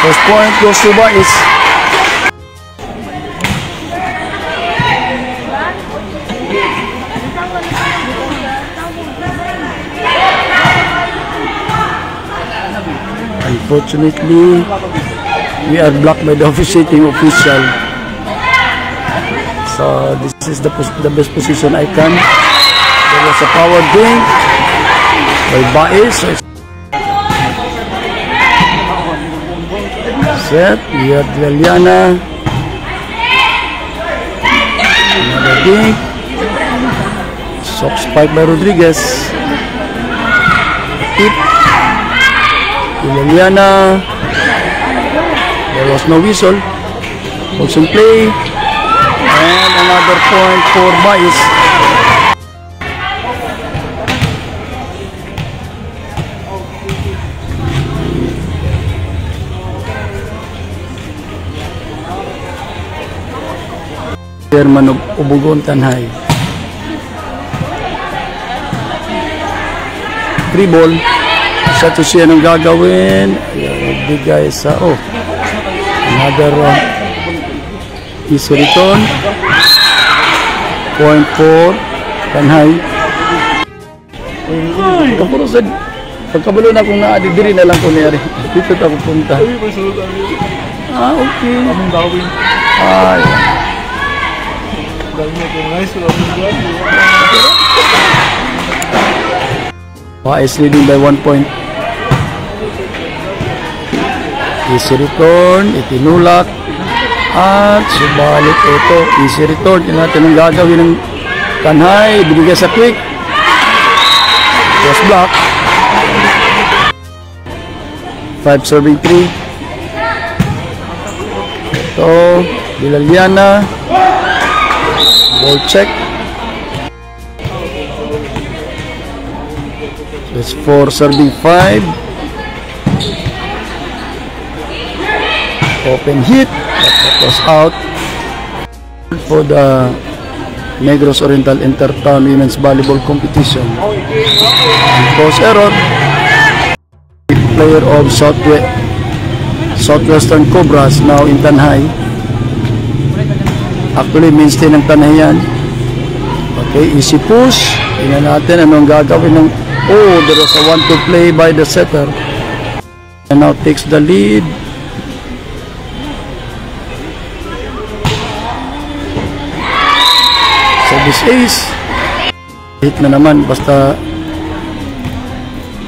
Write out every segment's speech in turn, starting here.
First point goes to Bais. Unfortunately, we are blocked by the officiating official. So this is the best position I can. There was a power drink by Bais. So set. We have Liliana. Another drink. Soft spike by Rodriguez. Tip. Liliana. There was no whistle. Balls in play. And another point for Bais. Chairman of Ubugon Tanhay. Free ball. Isa to siya nang gagawin. Bigay sa another easy return. Point for Tanhay. Pagkabalo na kung naadidiri na lang ko niyari. Dito tayo punta. Okay. Ay. Bais leading by 1 point. Easy return, itinulak. At subalit ito, easy return. Tingnan natin ang gagawin ng Tanhay. Binigay sa quick. Was blocked. 5 serving 3. Ito, Liliana. Ball check. That's 4 serving 5. Open hit. That was out for the Negros Oriental Intertown Women's Volleyball Competition. And post error. Player of Southwestern Cobras now in Tanhay. Actually, mainstay ng Tanhay yan. Okay, easy push. Tingnan natin anong gagawin ng... there was a 1-2 play by the setter. And now takes the lead. So this ace. Hit na naman. Basta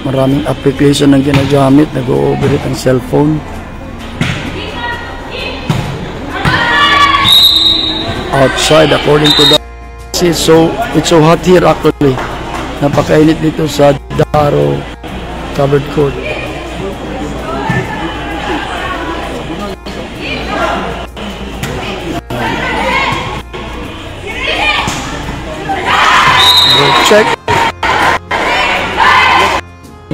maraming application ng ginagamit. Nag-overhit ang cellphone. Outside according to the... So it's so hot here actually. Napakainit dito sa Daro covered court. Check.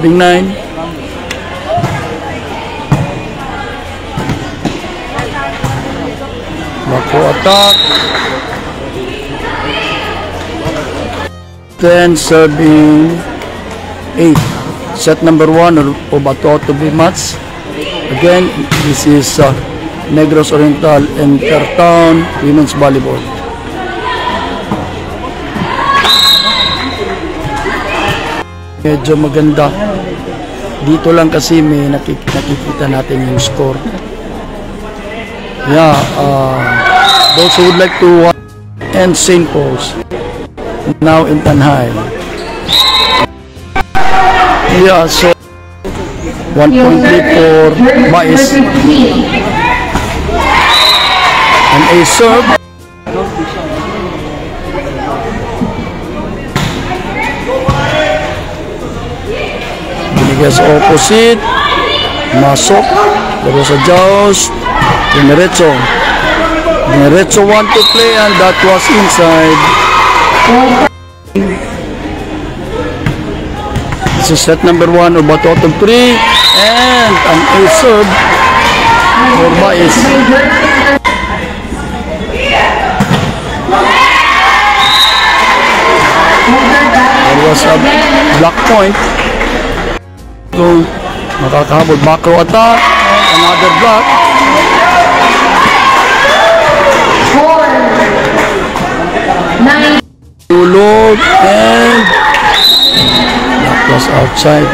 Big 9. Mako attack. 10 serving 8. Set number 1 of about to be match. Again, this is Negros Oriental Intertown Women's Volleyball. Medyo maganda. Dito lang kasi may nakikita natin yung score. Yeah, those who would like to end St. Paul's now in Tanhay. Yeah, so 1.3 for Bais. And a serve. Binigay sa opposite. Masok. There was a joust. Dinerecho. Dinerecho 1 to play and that was inside. This is set number 1 of bottom 3 and an ace serve for Bais. There was a block point. So makakahabol macro attack. another block. 4-9. Tulog and that was outside.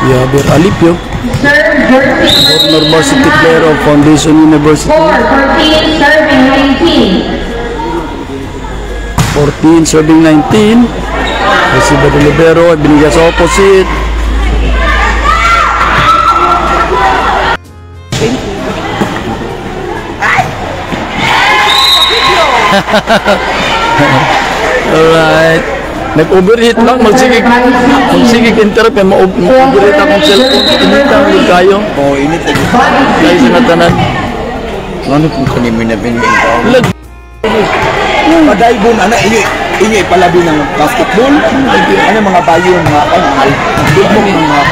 Javier Alipio, former varsity player of Foundation University. 14 serving 19. 14 serving 19. Recibe de libero, binigay sa opposite. Alright. Nag-overheat lang, magsigig interrupt, ma-overheat akong cellphone. Initang ulit kayo. Oo, init lagi. Kayo sa natanan. Ano kung kanimin na binigay tao? Lag. Padaybon, ana, inyo ipalabi ng basketball. Ano mga bayo, mga dugmong mga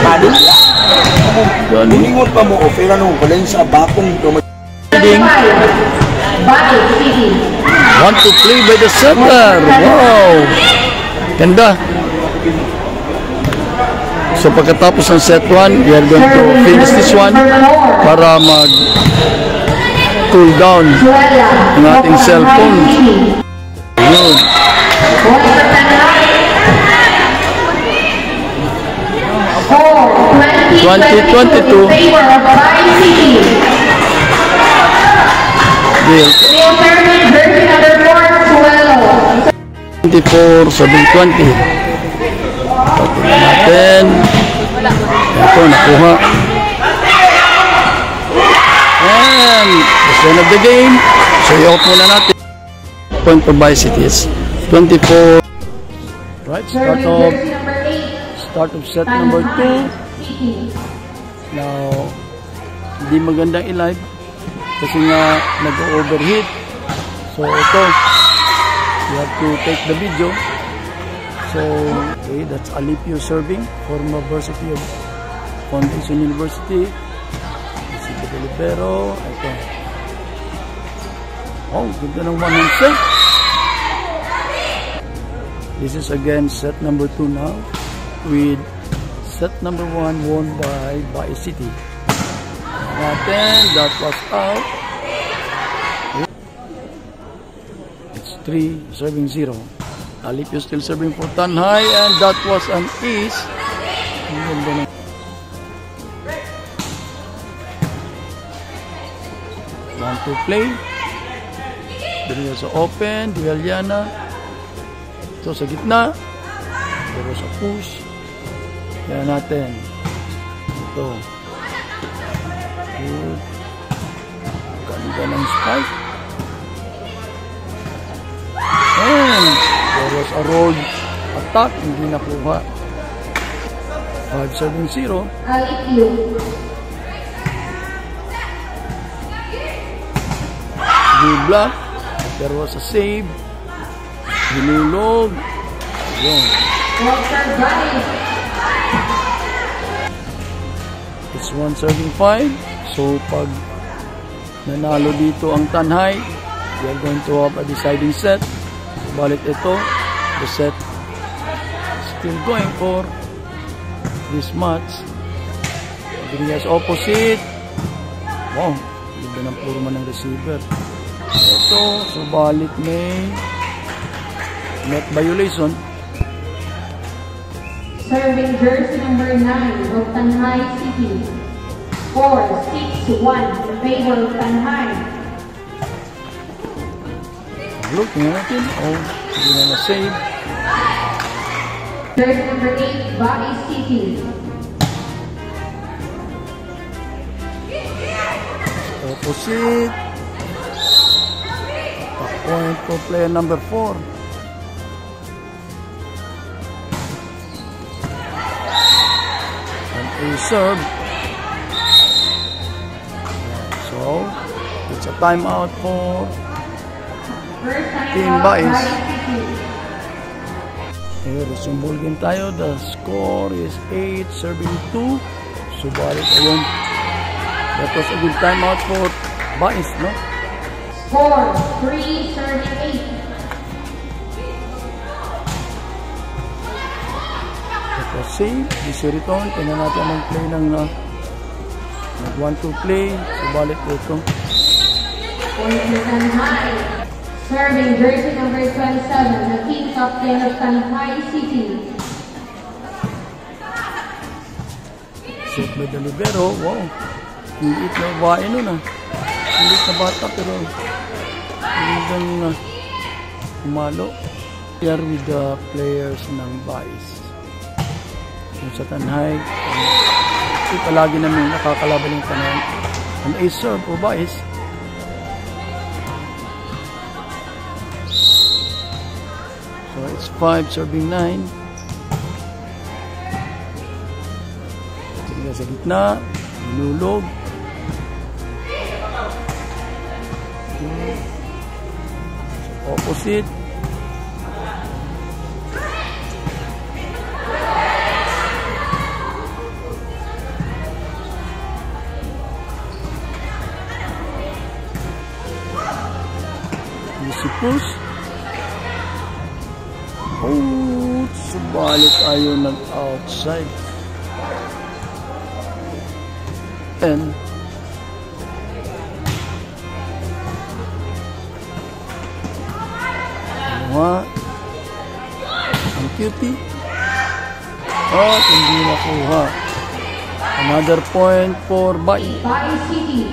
pano. Buningot pa mo, ofera nung palayin sa bakong. Body City. Want to play by the center. Wow. Ganda. So pagkatapos ng set 1, we are going to finish this one para mag cool down ang ating cellphone. Yun. 2022. Favor of Body City. Deal. Field tournament version number 4, Suelo. 24, 720. Patuloy natin. Ito, nakuha. And the end of the game. So, i-off muna natin. Point of Vice City is 24. Right, start of set number 2. Now, hindi magandang i-live kasi nga nag-overheat. So, ito. You have to take the video. So, okay, that's Alipio serving, former varsity of Foundation University. Recibe de libero. Ito. Oh, ganda ng one-hand set. This is again set number 2 now, with set number 1 won by Bae City. Natin, that was out. It's 3 serving 0. Alipio still serving for Tanhay, and that was an ace. Want to play. Dito sa open, Dueliana. Ito sa gitna. Pero sa push. Kaya natin. Ito. Good. Ganda ng spike. And there was a rolled attack. Hindi nakuha. 5-7-0. Alipio. Good block. There was a save. Hinulog. Yun. Walter Body. It's 1 serving 5. So pag nanalo dito ang Tanhay, we are going to have a deciding set. Balit ito, the set still going for this match. Binigay sa opposite. Wow, ganda ng purma ng receiver. Ito, subalit may net violation. Serving jersey number 9 of Tanhay City. 4-6-1 in favor of Tanhay. Look natin. Oh, hindi na na-save. Jersey number 8, Bae City. Opposite. A point for player number 4. And a serve. So, it's a timeout for Team Baes. Here, resumbol game tayo. The score is 8 serving 2. Subalit ayun. That was a good timeout for Baes, no? 4-3 serving 8. save, return. Tingnan natin ang play ng nag 1-2 play. Subalit ito. Point for Tanhai. Serving jersey number 27, the team captain of Tanhai City. Set by the libero. Wow. Liit na babae nun Liit na bata pero hanggang umalo. Here with the players ng Vice. Yung sa Tanhai. Kasi palagi namin nakakalaban yung Tanhai. An ace serve for Vice. So it's 5 serving 9. Tingnan sa gitna. Inulog. Opposite. Easy push. Oh, subalit ayaw nag-outside. And ang cutie. Oh, hindi nakuha. Another point for Vice. City.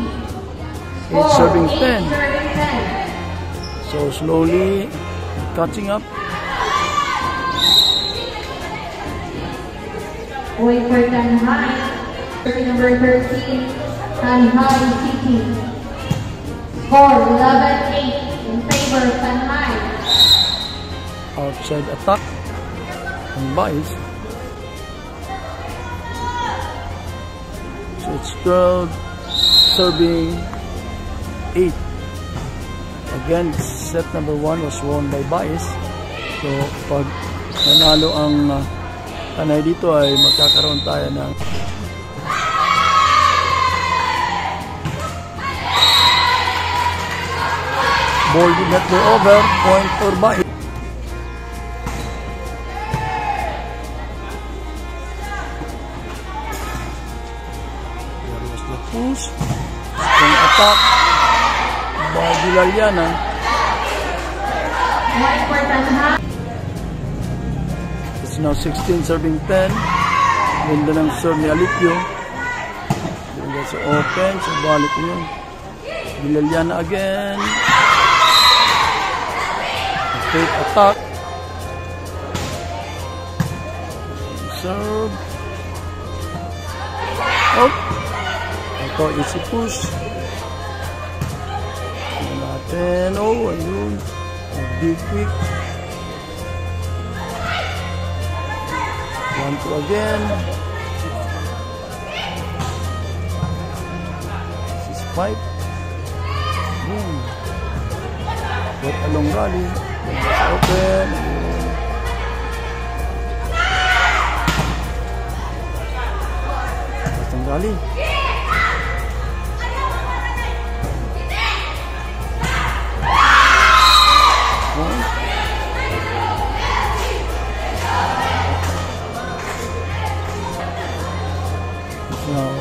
It's serving 10. Serving 10. So slowly catching up. Point for Tanhai. Jersey number 13, Tanhai City. Score 11-8 in favor of Tanhai. Outside attack ng Vice. So it's 12 serving 8. Again, set number 1 was won by Vice. So pag nanalo ang Tanhai dito ay magkakaroon tayo ng ball did not go over. Point for Vice. There was the push. Strong attack by Vilaliana. Point for Tanhai. It's now 16 serving 10. Ganda ng serve ni Alipio. Ganda sa open. So balik yun. Vilaliana again. Straight attack. Serve. Oh. Ito, easy push. Tignan natin. Oh, ayun. Big quick. 1-2 again. This is 5. Boom. Got a long rally. Open. Bastang rally. Now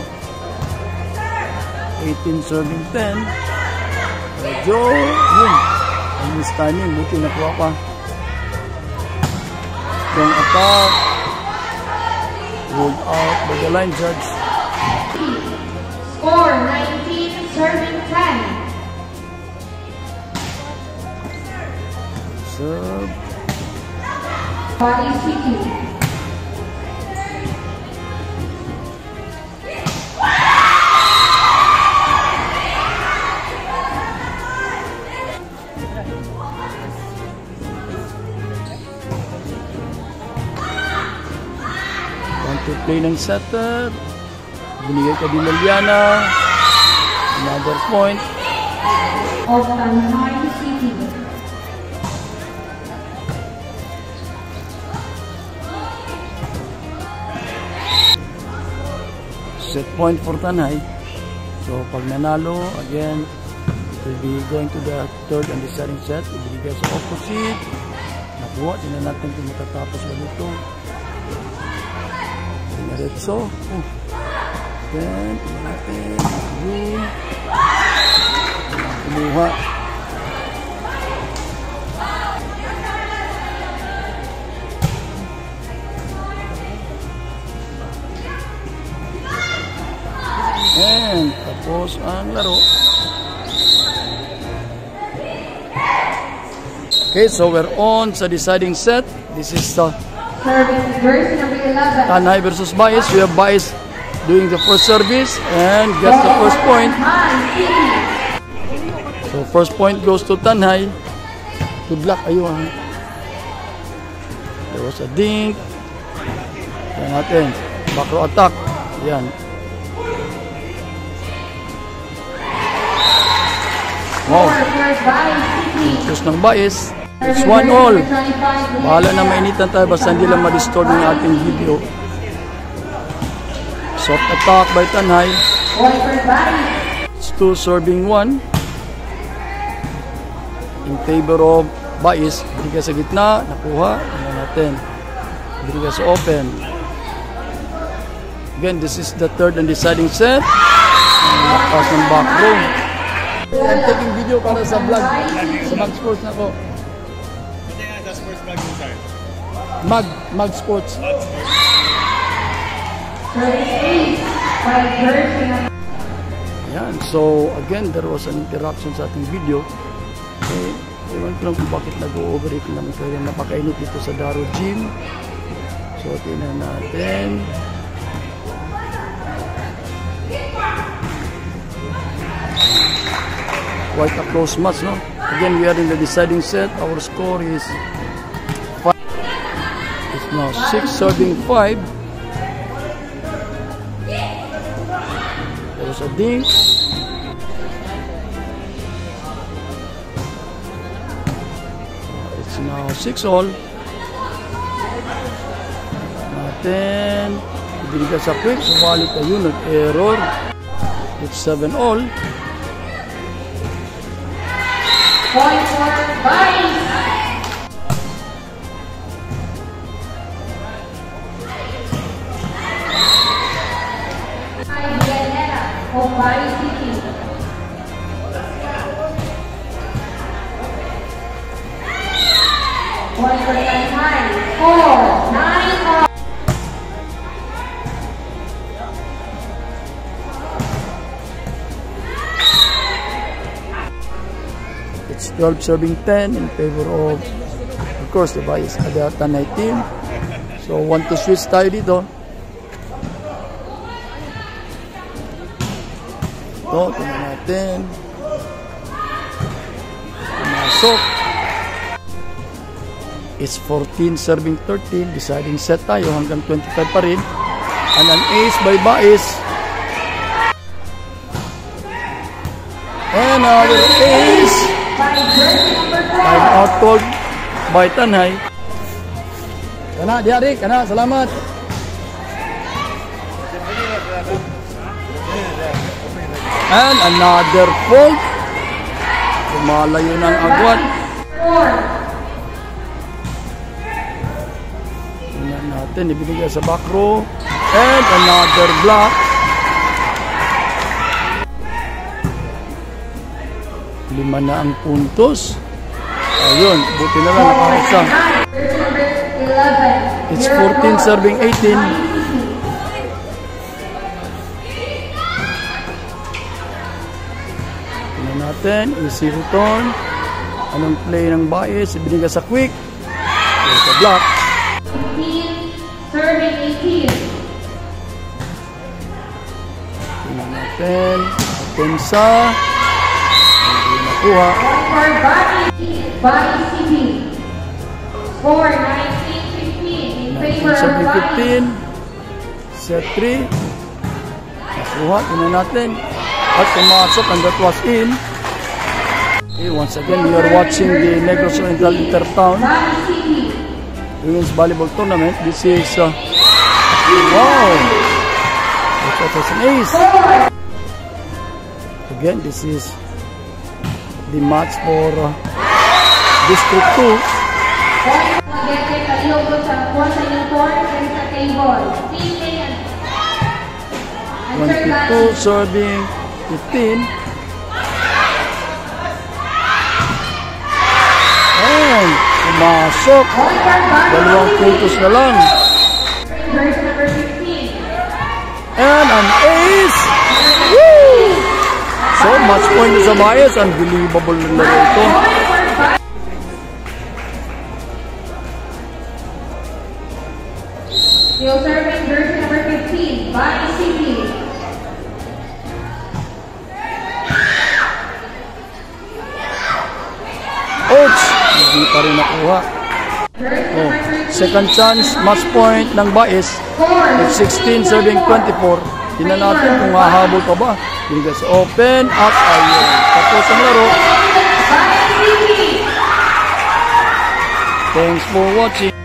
18 serving 10. Medyo yun. Ang stunning, buti nakuha pa. Strong attack. Rolled out by the line judge. Score 19 serving 10. Serve. Vice City. To play ng setter. Binigay ka din Liliana. Another point. Of Tanhai City. Set point for Tanhai. So pag nanalo, again, it will be going to the third and deciding set. Ibigay sa opposite. Nakuha. Tingnan natin kung matatapos ba dito. Diretso. Then, tingnan natin. Yun. Kumuha. And, tapos ang laro. Okay, so we're on sa deciding set. This is Serving verse number 11. Tanhay versus Bais. We have Bais doing the first service and gets the first point. So first point goes to Tanhay. Good luck. Ayun. There was a dink. Yan natin. Back row attack. Yan. Wow. Tapos ng Bais. It's 1-all. Bahala na mainitan tayo basta hindi lang ma-distort ng ating video. Soft attack by Tanhay. It's 2 serving 1. In favor of Bais. Bigay sa gitna. Nakuha. Tingnan natin. Bigay sa open. Again, this is the third and deciding set. Ang lakas ng back row. I'm taking video para sa vlog. Sa Mag Sports na ko. Mag Sports. Yan. So, again, there was an interruption sa ating video. Eh, ewan ko lang kung bakit nag-overheat naman. Kaya napakainit dito sa Daro Gym. So, tingnan natin. Quite a close match, no? Again, we are in the deciding set. Our score is 5. It's now 6 serving 5. There was a dink. It's now 6-all. Natin. Ibigay sa quick. Sumalit tayo. Nag-error. It's 7-all. Point for Bais. Of Bais City. Point for Tanhay. 4-9. It's 12 serving 10 in favor of course, the Bais the Tanhay team. So, want to switch tayo dito. Ito, tingnan natin. Pumasok. It's 14 serving 13. Deciding set tayo hanggang 25 pa rin. And an ace by Bais. And another ace. Time out called by Tanhay. Kana, diari, kana, salamat. And another fault. Lumalayo ng agwat. Tingnan natin, ibinigay sa back row. And another block. Lima na ang puntos. Ayun, buti na lang nakakasang. It's 14 serving 18. Tingnan natin, easy return. Anong play ng Bais? Ibinigay sa quick. There's a block. 15 serving 18. Tingnan natin. Atensa. Nakuha. For Bais City. Score 19-15 in favor of Bais. 15. Set 3. Nakuha. Tingnan natin. At pumasok and that was in. Okay, once again, we are watching the Negros Oriental Intertown Women's Volleyball Tournament. This is wow! That was an ace. Again, this is the match for District 2. Magete, kaliho ko sa kwarta yung court and sa table. 15 22 serving 15. Ayan, pumasok. Point for Bobby 2 puntos na lang. Jersey number 15. And an ace! Woo! So, match point na sa Mayas. Unbelievable na laro ito. Still serving jersey number 15, Bobby City. Ouch! Hindi pa rin nakuha. Jersey Oh, number 13, second chance, match point ng Baez. At 16 serving 24. Tingnan natin kung hahabol pa ba. Bigas open at ayun. Tapos ang laro. Bobby City. Thanks for watching.